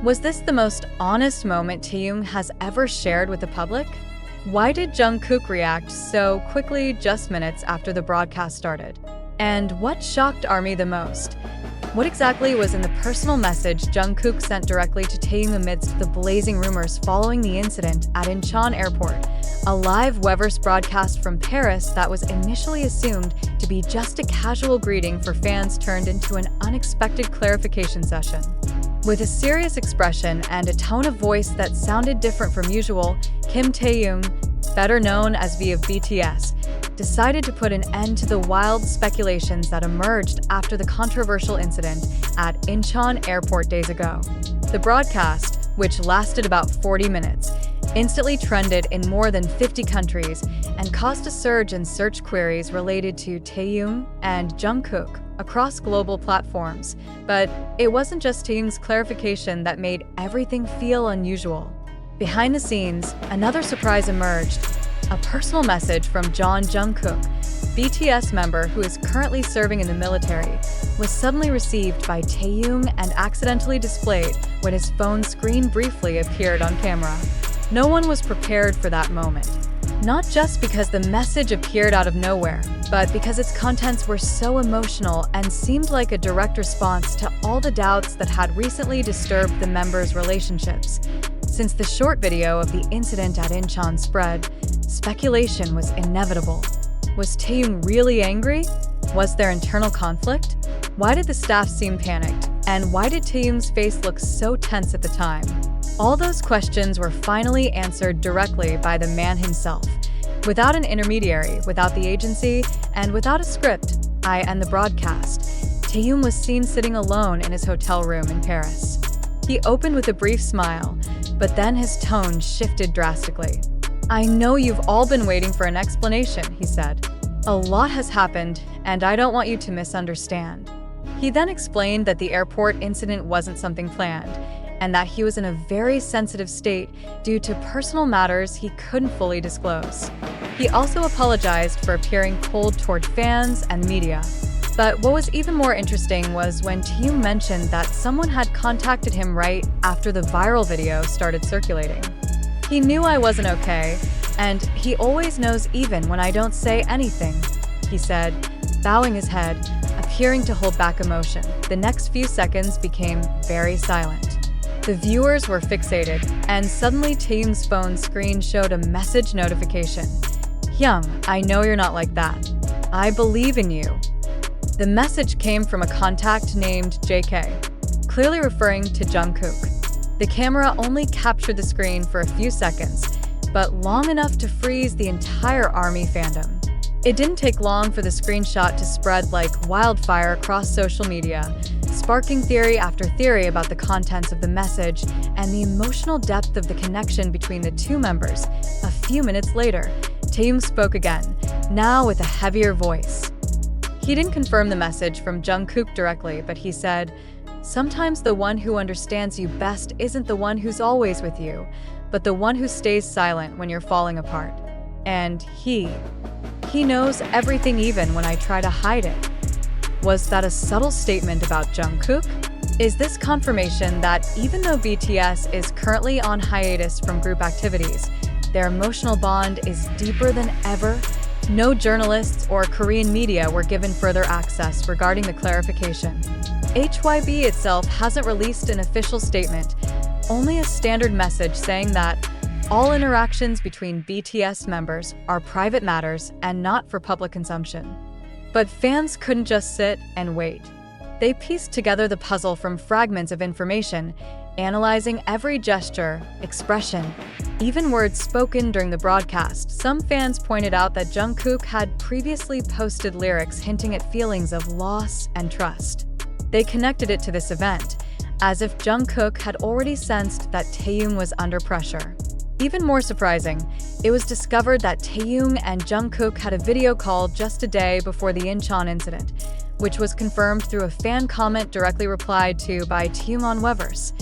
Was this the most honest moment Taehyung has ever shared with the public? Why did Jungkook react so quickly just minutes after the broadcast started? And what shocked ARMY the most? What exactly was in the personal message Jungkook sent directly to Taehyung amidst the blazing rumors following the incident at Incheon Airport, a live WEVERSE broadcast from Paris that was initially assumed to be just a casual greeting for fans turned into an unexpected clarification session. With a serious expression and a tone of voice that sounded different from usual, Kim Taehyung, better known as V of BTS, decided to put an end to the wild speculations that emerged after the controversial incident at Incheon Airport days ago. The broadcast, which lasted about 40 minutes, instantly trended in more than 50 countries and caused a surge in search queries related to Taehyung and Jungkook across global platforms. But it wasn't just Taehyung's clarification that made everything feel unusual. Behind the scenes, another surprise emerged. A personal message from Jungkook, BTS member who is currently serving in the military, was suddenly received by Taehyung and accidentally displayed when his phone screen briefly appeared on camera. No one was prepared for that moment. Not just because the message appeared out of nowhere, but because its contents were so emotional and seemed like a direct response to all the doubts that had recently disturbed the members' relationships. Since the short video of the incident at Incheon spread, speculation was inevitable. Was Taehyung really angry? Was there internal conflict? Why did the staff seem panicked? And why did Taehyung's face look so tense at the time? All those questions were finally answered directly by the man himself. Without an intermediary, without the agency, and without a script, and the broadcast, Taehyung was seen sitting alone in his hotel room in Paris. He opened with a brief smile, but then his tone shifted drastically. "I know you've all been waiting for an explanation," he said. "A lot has happened, and I don't want you to misunderstand." He then explained that the airport incident wasn't something planned, and that he was in a very sensitive state due to personal matters he couldn't fully disclose. He also apologized for appearing cold toward fans and media. But what was even more interesting was when Taehyung mentioned that someone had contacted him right after the viral video started circulating. "He knew I wasn't okay, and he always knows even when I don't say anything," he said, bowing his head, appearing to hold back emotion. The next few seconds became very silent. The viewers were fixated, and suddenly Taehyung's phone screen showed a message notification. "Hyung, I know you're not like that. I believe in you." The message came from a contact named JK, clearly referring to Jungkook. The camera only captured the screen for a few seconds, but long enough to freeze the entire ARMY fandom. It didn't take long for the screenshot to spread like wildfire across social media, sparking theory after theory about the contents of the message and the emotional depth of the connection between the two members. A few minutes later, Taehyung spoke again, now with a heavier voice. He didn't confirm the message from Jungkook directly, but he said, "Sometimes the one who understands you best isn't the one who's always with you, but the one who stays silent when you're falling apart. And he knows everything even when I try to hide it." Was that a subtle statement about Jungkook? Is this confirmation that even though BTS is currently on hiatus from group activities, their emotional bond is deeper than ever? No journalists or Korean media were given further access regarding the clarification. HYB itself hasn't released an official statement, only a standard message saying that all interactions between BTS members are private matters and not for public consumption. But fans couldn't just sit and wait. They pieced together the puzzle from fragments of information, analyzing every gesture, expression, even words spoken during the broadcast. Some fans pointed out that Jungkook had previously posted lyrics hinting at feelings of loss and trust. They connected it to this event, as if Jungkook had already sensed that Taehyung was under pressure. Even more surprising, it was discovered that Taehyung and Jungkook had a video call just a day before the Incheon incident, which was confirmed through a fan comment directly replied to by Taehyung on WEVERSE.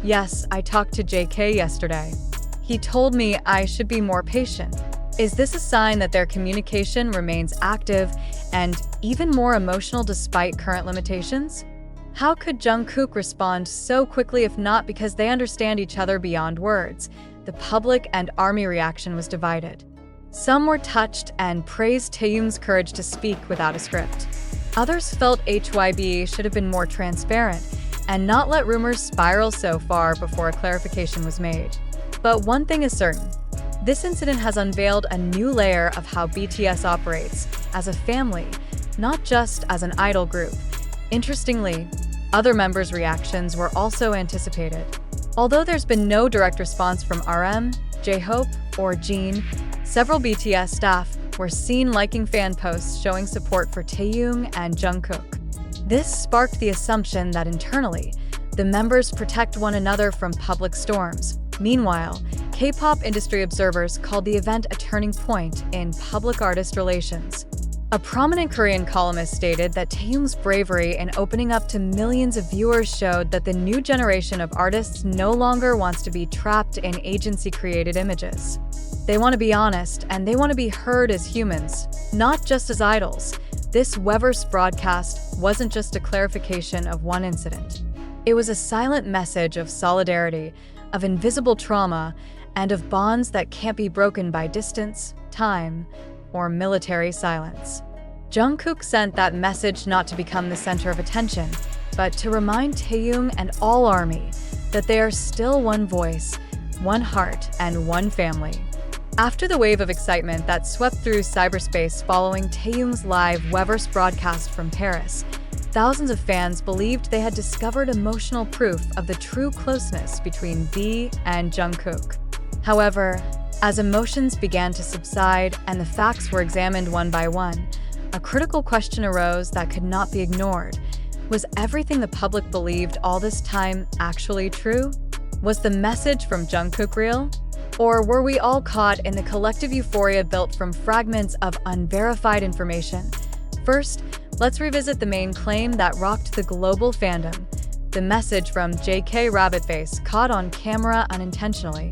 "Yes, I talked to JK yesterday. He told me I should be more patient." Is this a sign that their communication remains active and even more emotional despite current limitations? How could Jungkook respond so quickly if not because they understand each other beyond words? The public and ARMY reaction was divided. Some were touched and praised Taehyung's courage to speak without a script. Others felt HYB should have been more transparent and not let rumors spiral so far before a clarification was made. But one thing is certain. This incident has unveiled a new layer of how BTS operates, as a family, not just as an idol group. Interestingly, other members' reactions were also anticipated. Although there's been no direct response from RM, J-Hope, or Jean, several BTS staff were seen liking fan posts showing support for Taehyung and Jungkook. This sparked the assumption that internally, the members protect one another from public storms. Meanwhile, K-pop industry observers called the event a turning point in public artist relations. A prominent Korean columnist stated that Taehyung's bravery in opening up to millions of viewers showed that the new generation of artists no longer wants to be trapped in agency-created images. They want to be honest, and they want to be heard as humans, not just as idols. This WEVERSE broadcast wasn't just a clarification of one incident. It was a silent message of solidarity, of invisible trauma, and of bonds that can't be broken by distance, time, or military silence. Jungkook sent that message not to become the center of attention, but to remind Taehyung and all ARMY that they are still one voice, one heart, and one family. After the wave of excitement that swept through cyberspace following Taehyung's live WEVERSE broadcast from Paris, thousands of fans believed they had discovered emotional proof of the true closeness between V and Jungkook. However, as emotions began to subside and the facts were examined one by one, a critical question arose that could not be ignored. Was everything the public believed all this time actually true? Was the message from Jungkook real? Or were we all caught in the collective euphoria built from fragments of unverified information? First, let's revisit the main claim that rocked the global fandom. The message from JK Rabbitface caught on camera unintentionally.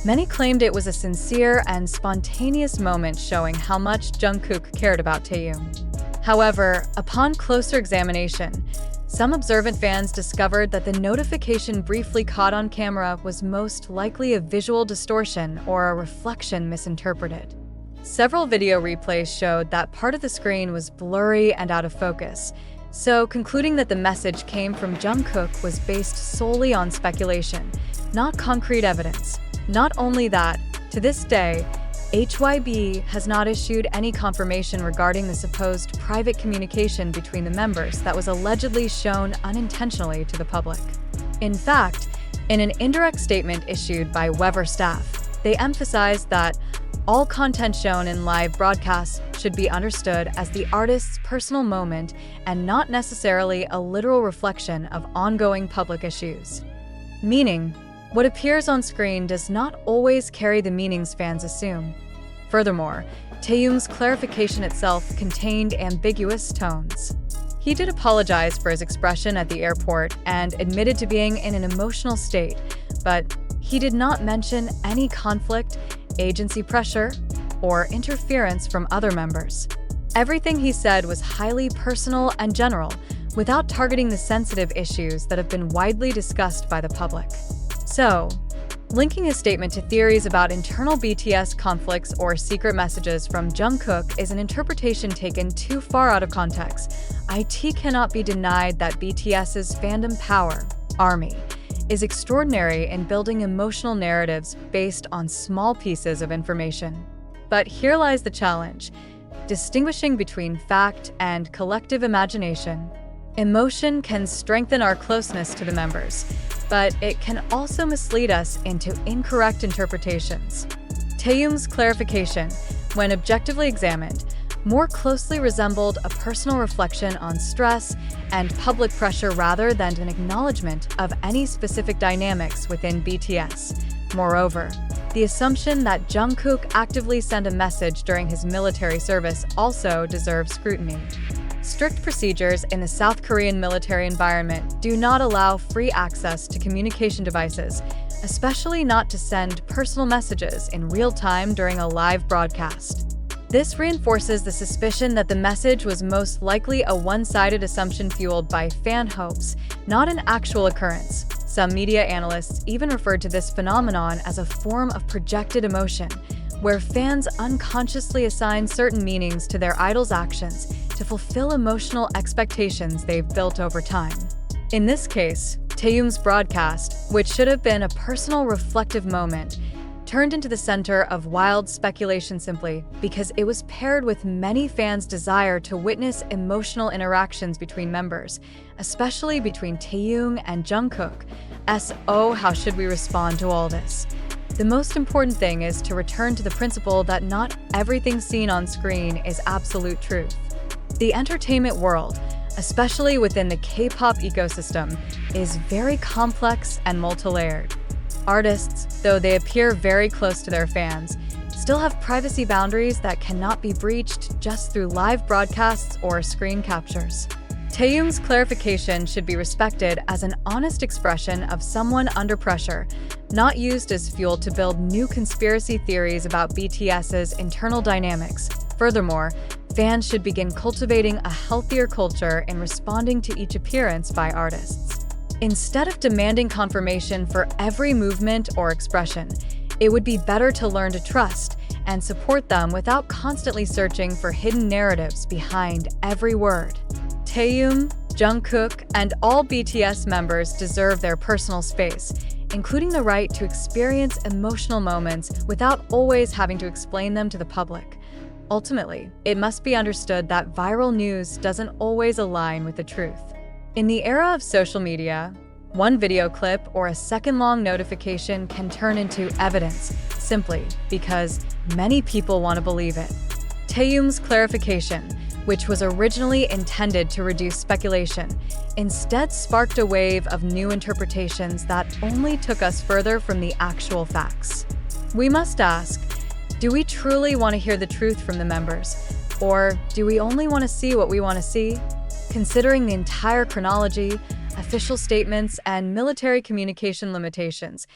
Many claimed it was a sincere and spontaneous moment showing how much Jungkook cared about Taehyung. However, upon closer examination, some observant fans discovered that the notification briefly caught on camera was most likely a visual distortion or a reflection misinterpreted. Several video replays showed that part of the screen was blurry and out of focus, so concluding that the message came from Jungkook was based solely on speculation, not concrete evidence. Not only that, to this day, HYB has not issued any confirmation regarding the supposed private communication between the members that was allegedly shown unintentionally to the public. In fact, in an indirect statement issued by WEVERSE staff, they emphasized that all content shown in live broadcasts should be understood as the artist's personal moment and not necessarily a literal reflection of ongoing public issues. Meaning, what appears on screen does not always carry the meanings fans assume. Furthermore, Taehyung's clarification itself contained ambiguous tones. He did apologize for his expression at the airport and admitted to being in an emotional state, but he did not mention any conflict, agency pressure, or interference from other members. Everything he said was highly personal and general, without targeting the sensitive issues that have been widely discussed by the public. So, linking his statement to theories about internal BTS conflicts or secret messages from Jungkook is an interpretation taken too far out of context. It cannot be denied that BTS's fandom power, ARMY, is extraordinary in building emotional narratives based on small pieces of information. But here lies the challenge: distinguishing between fact and collective imagination. Emotion can strengthen our closeness to the members, but it can also mislead us into incorrect interpretations. Taehyung's clarification, when objectively examined, more closely resembled a personal reflection on stress and public pressure rather than an acknowledgement of any specific dynamics within BTS. Moreover, the assumption that Jungkook actively sent a message during his military service also deserves scrutiny. Strict procedures in the South Korean military environment do not allow free access to communication devices, especially not to send personal messages in real time during a live broadcast. This reinforces the suspicion that the message was most likely a one-sided assumption fueled by fan hopes, not an actual occurrence. Some media analysts even referred to this phenomenon as a form of projected emotion, where fans unconsciously assign certain meanings to their idols' actions to fulfill emotional expectations they've built over time. In this case, Taehyung's broadcast, which should have been a personal reflective moment, turned into the center of wild speculation simply because it was paired with many fans' desire to witness emotional interactions between members, especially between Taehyung and Jungkook. So, how should we respond to all this? The most important thing is to return to the principle that not everything seen on screen is absolute truth. The entertainment world, especially within the K-pop ecosystem, is very complex and multi-layered. Artists, though they appear very close to their fans, still have privacy boundaries that cannot be breached just through live broadcasts or screen captures. Taehyung's clarification should be respected as an honest expression of someone under pressure, not used as fuel to build new conspiracy theories about BTS's internal dynamics. Furthermore, fans should begin cultivating a healthier culture in responding to each appearance by artists. Instead of demanding confirmation for every movement or expression, it would be better to learn to trust and support them without constantly searching for hidden narratives behind every word. Taehyung, Jungkook, and all BTS members deserve their personal space, including the right to experience emotional moments without always having to explain them to the public. Ultimately, it must be understood that viral news doesn't always align with the truth. In the era of social media, one video clip or a second-long notification can turn into evidence simply because many people want to believe it. Taehyung's clarification, which was originally intended to reduce speculation, instead sparked a wave of new interpretations that only took us further from the actual facts. We must ask, do we truly want to hear the truth from the members? Or do we only want to see what we want to see? Considering the entire chronology, official statements, and military communication limitations,